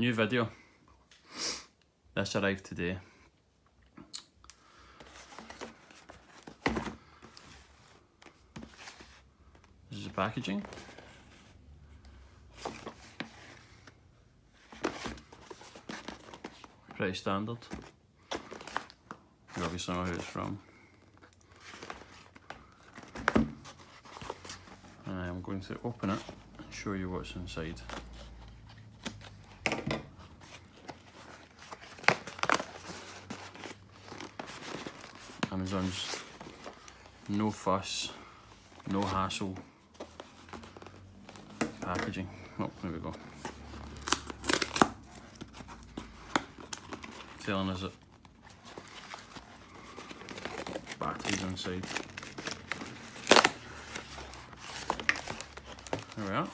New video. This arrived today. This is the packaging. Pretty standard. You obviously know who it's from. And I am going to open it and show you what's inside. Amazon's no fuss, no hassle packaging. Oh, there we go. Telling us that batteries inside. There we are.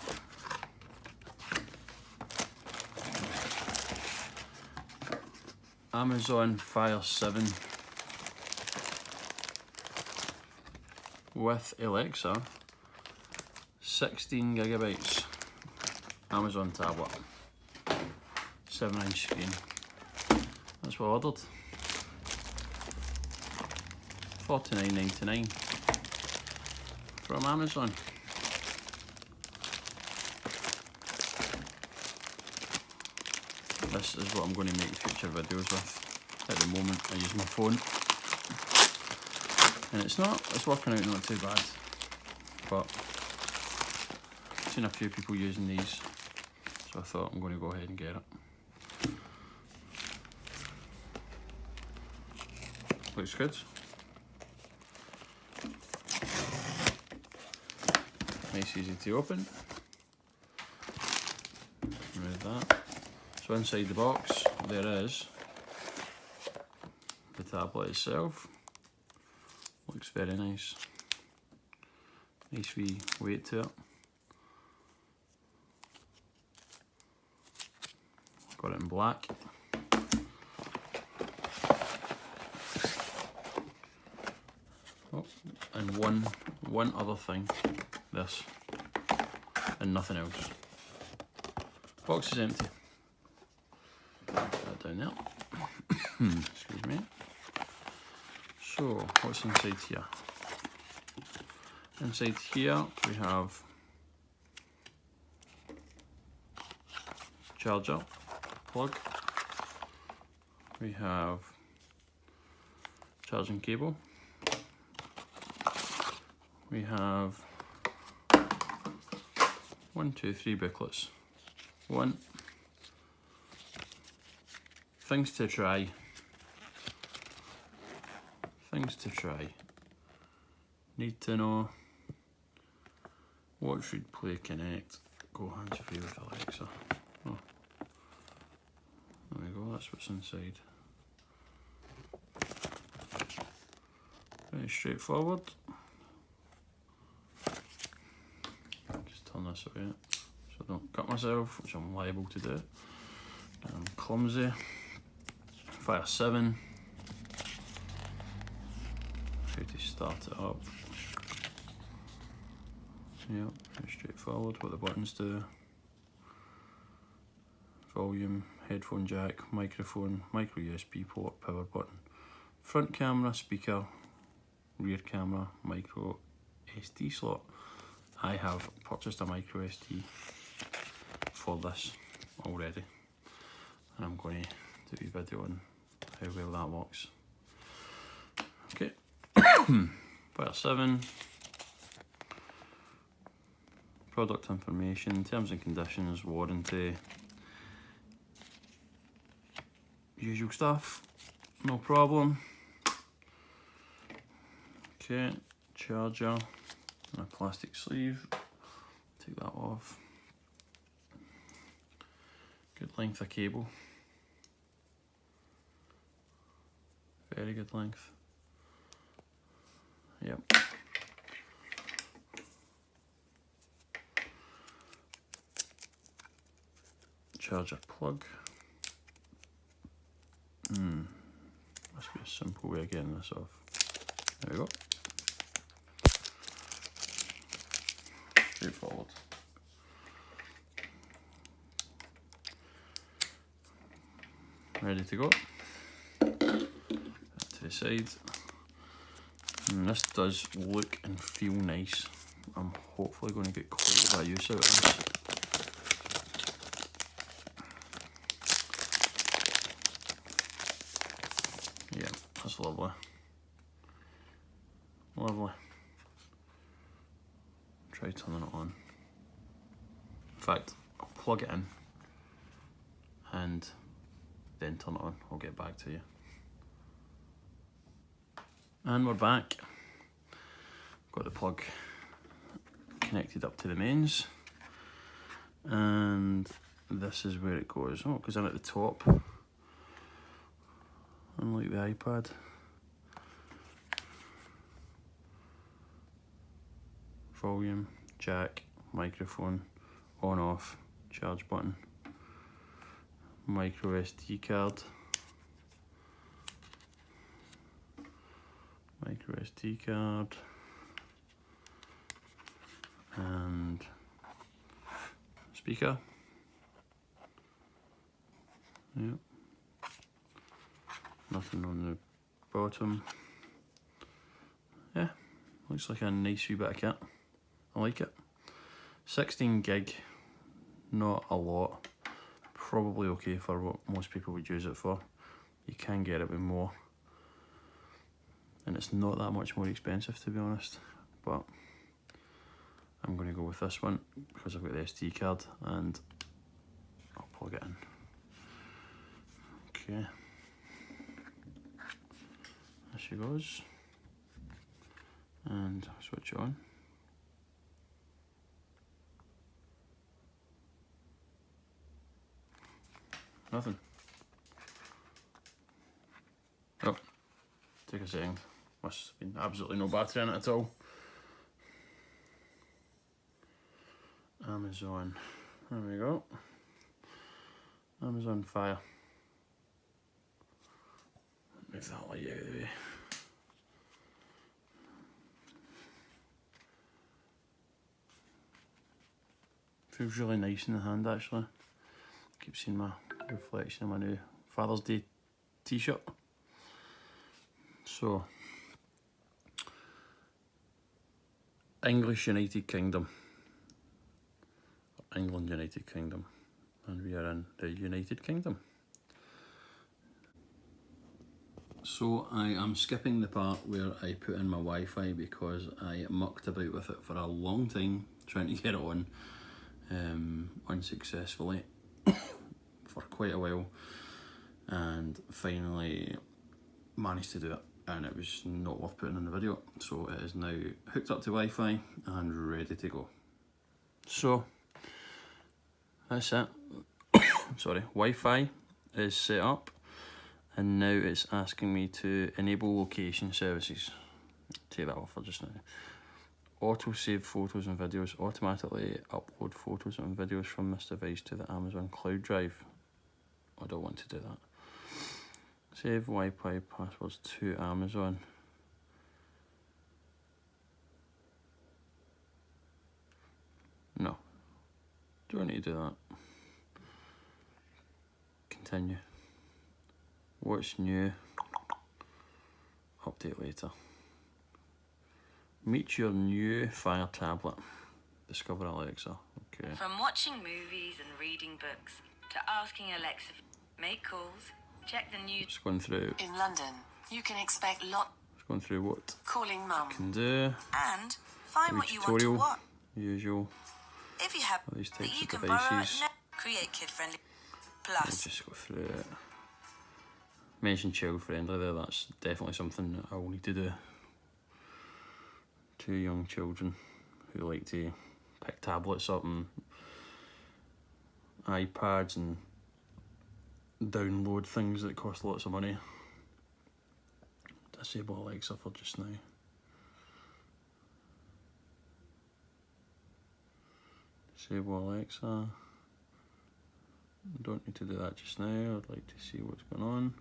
Amazon Fire 7 with Alexa, 16 gigabytes. Amazon tablet, 7-inch screen. That's what I ordered. $49.99 from Amazon. This is what I'm going to make future videos with. At the moment I use my phone. And it's working out not too bad. But I've seen a few people using these. So I thought I'm going to go ahead and get it. Looks good. Nice, easy to open. Remove that. So inside the box there is the tablet itself. Looks very nice. Nice wee weight to it. Got it in black. Oh, and one other thing. This. And nothing else. Box is empty. Put that down there. Excuse me. So, what's inside here? Inside here we have charger plug. We have charging cable. We have 1, 2, 3 booklets. One. Things to try. Things to try. Need to know what should play connect. Go hands free with Alexa. Oh. There we go, that's what's inside. Very straightforward. Just turn this away so I don't cut myself, which I'm liable to do. I'm clumsy. Fire 7. How to start it up. Yep, very straightforward. What the buttons do. Volume, headphone jack, microphone, micro USB port, power button. Front camera, speaker, rear camera, micro SD slot. I have purchased a micro SD for this already. And I'm going to do a video on how well that works. Okay. Fire 7. Product information, terms and conditions, warranty. Usual stuff, no problem. Okay, charger and a plastic sleeve. Take that off. Good length of cable. Very good length. Yep. Charger plug. Must be a simple way of getting this off. There we go. Straightforward. ready to go. Put it to the side. And this does look and feel nice. I'm hopefully going to get quite a bit of use out of this. Yeah, that's lovely. Lovely. Try turning it on. In fact, I'll plug it in and then turn it on. I'll get back to you. And we're back. Got the plug connected up to the mains. And this is where it goes. Oh, it goes in at the top. Unlike the iPad. Volume, jack, microphone, on off, charge button, micro SD card, and speaker. Yep. Nothing on the bottom. Yeah, looks like a nice wee bit of kit. I like it. 16 gig, not a lot. Probably okay for what most people would use it for. You can get it with more. And it's not that much more expensive, to be honest. But I'm going to go with this one because I've got the SD card and I'll plug it in. Okay. There she goes. And switch it on. Nothing. Oh, take a second. Must have been absolutely no battery in it at all. Amazon. There we go. Amazon Fire. Move that light out of the way. Feels really nice in the hand actually. Keep seeing my reflection in my new Father's Day t-shirt. So, English United Kingdom. England United Kingdom. And we are in the United Kingdom. So I am skipping the part where I put in my Wi-Fi because I mucked about with it for a long time trying to get it on unsuccessfully for quite a while, and finally managed to do it, and it was not worth putting in the video, so it is now hooked up to Wi-Fi and ready to go. So that's it. Sorry, Wi-Fi is set up and now it's asking me to enable location services. Take that off for just now. Auto save photos and videos, automatically upload photos and videos from this device to the Amazon cloud drive. I don't want to do that. Save Wi-Fi passwords to Amazon. No, don't need to do that. Continue. What's new? Update later. Meet your new Fire tablet. Discover Alexa. Okay. From watching movies and reading books to asking Alexa, make calls, check the news. Just going through. In London, you can expect Just going through what calling mum can do. and find what you want to watch. Usual. If you have These types that you of can devices. borrow, create kid-friendly. I'll Plus, just go through it. Mention child friendly there, that's definitely something that I will need to do. 2 young children who like to pick tablets up and iPads and download things that cost lots of money. Disable Alexa for just now. Disable Alexa. Don't need to do that just now. I'd like to see what's going on.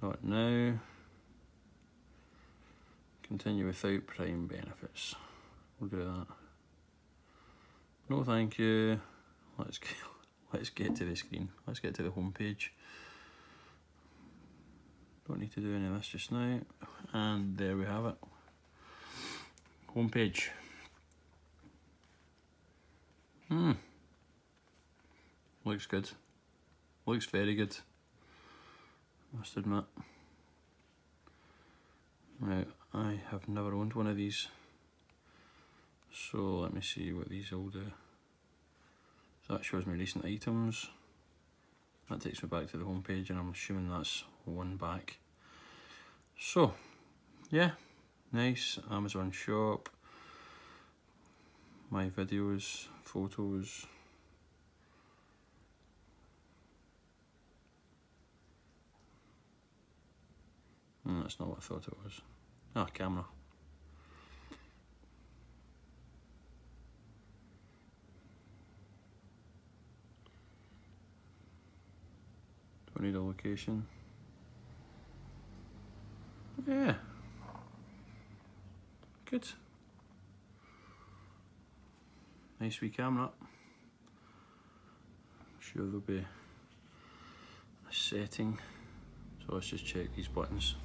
Not now. Continue without Prime benefits. We'll do that. No thank you. let's get to the screen. Let's get to the home page. Don't need to do any of this just now. And there we have it. Home page. Looks good. Looks very good. Must admit. Right, I have never owned one of these. So let me see what these all do. So that shows me recent items. That takes me back to the home page, and I'm assuming that's one back. So, yeah, nice. Amazon shop. My videos, photos. That's not what I thought it was. Ah, camera. Do I need a location? Yeah. Good. Nice wee camera. I'm sure there'll be a setting. So let's just check these buttons.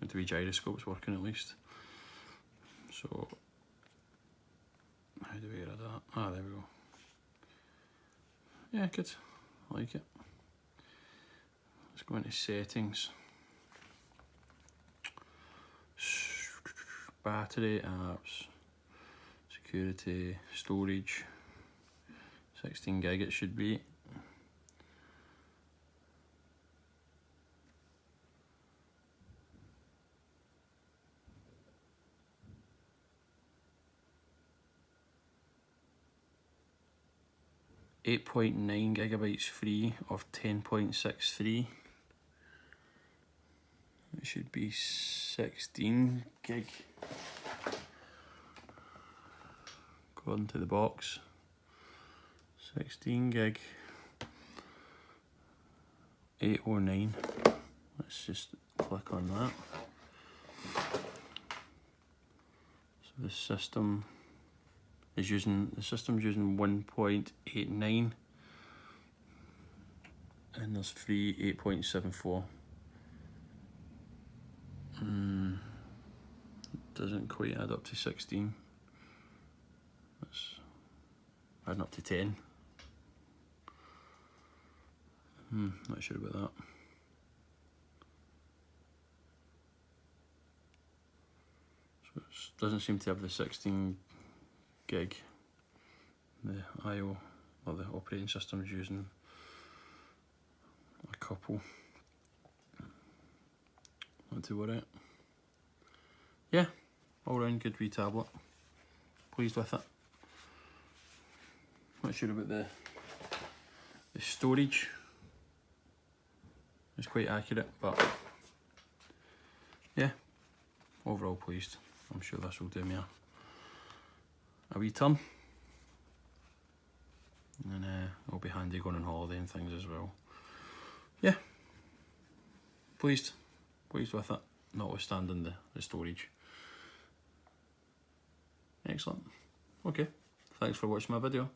The wee gyroscope's working at least. So, how do we get rid of that? Ah, there we go. Yeah, good. I like it. Let's go into settings. Battery, apps, security, storage. 16 gig it should be. .9 gigabytes free of 10.63. It should be 16 gig. According to the box. 16 gig. 809. Let's just click on that. So the system's using 1.89, and there's free 8.74. Doesn't quite add up to 16. That's adding up to 10. Not sure about that. So it doesn't seem to have the 16 gig. The I/O or the operating system is using a couple. Not to worry. Yeah, all round good wee tablet. Pleased with it. Not sure about the storage. It's quite accurate, but yeah, overall pleased. I'm sure this will do me a wee turn. And it'll be handy going on holiday and things as well. Yeah, pleased with it, notwithstanding the storage. Excellent. Okay, thanks for watching my video.